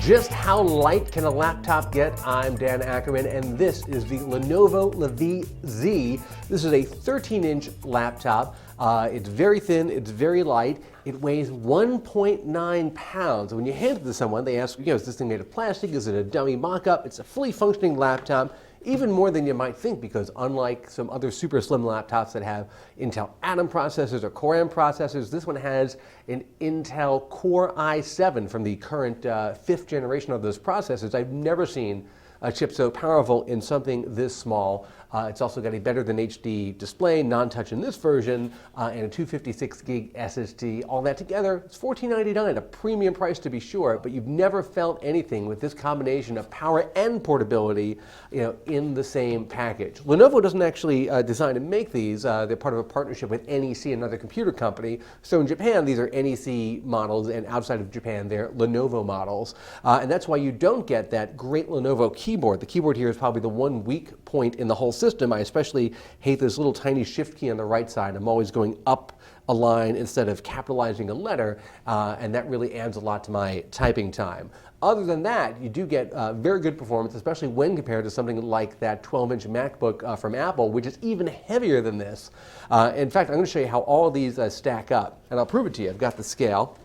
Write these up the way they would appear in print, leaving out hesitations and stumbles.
Just how light can a laptop get? I'm Dan Ackerman, and this is the Lenovo LaVie Z. This is a 13-inch laptop. It's very thin, it's very light. It weighs 1.9 pounds. When you hand it to someone, they ask, is this thing made of plastic? Is it a dummy mock-up? It's a fully functioning laptop. Even more than you might think, because unlike some other super slim laptops that have Intel Atom processors or Core M processors, this one has an Intel Core i7 from the current 5th generation of those processors. I've never seen a chip so powerful in something this small. It's also got a better than HD display, non-touch in this version, and a 256 gig SSD. All that together, it's $14.99, a premium price to be sure, but you've never felt anything with this combination of power and portability, in the same package. Lenovo doesn't actually design and make these. They're part of a partnership with NEC, another computer company. So in Japan, these are NEC models, and outside of Japan, they're Lenovo models. And that's why you don't get that great Lenovo keyboard. The keyboard here is probably the one weak point in the whole system. I especially hate this little tiny shift key on the right side. I'm always going up a line instead of capitalizing a letter, and that really adds a lot to my typing time. Other than that, you do get very good performance, especially when compared to something like that 12-inch MacBook from Apple, which is even heavier than this. In fact, I'm going to show you how all of these stack up, and I'll prove it to you. I've got the scale,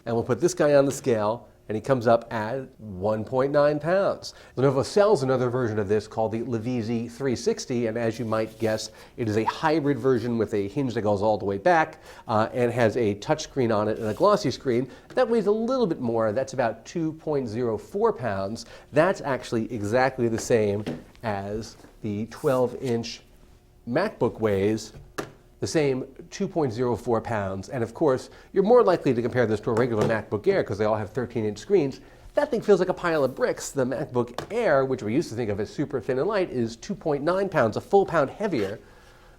and we'll put this guy on the scale, and he comes up at 1.9 pounds. Lenovo sells another version of this called the LaVie Z 360, and as you might guess, it is a hybrid version with a hinge that goes all the way back and has a touch screen on it and a glossy screen. That weighs a little bit more. That's about 2.04 pounds. That's actually exactly the same as the 12-inch MacBook weighs, the same 2.04 pounds. And of course, you're more likely to compare this to a regular MacBook Air because they all have 13-inch screens. That thing feels like a pile of bricks. The MacBook Air, which we used to think of as super thin and light, is 2.9 pounds, a full pound heavier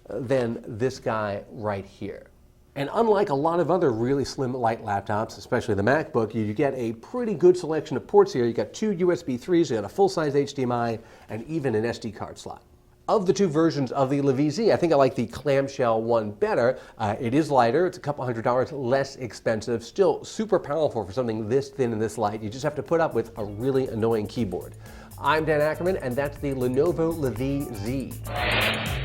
than this guy right here. And unlike a lot of other really slim light laptops, especially the MacBook, you get a pretty good selection of ports here. You got two USB 3s, you got a full-size HDMI, and even an SD card slot. Of the two versions of the LaVie Z, I think I like the clamshell one better. It is lighter, it's a couple $100 less expensive, still super powerful for something this thin and this light. You just have to put up with a really annoying keyboard. I'm Dan Ackerman, and that's the Lenovo LaVie Z.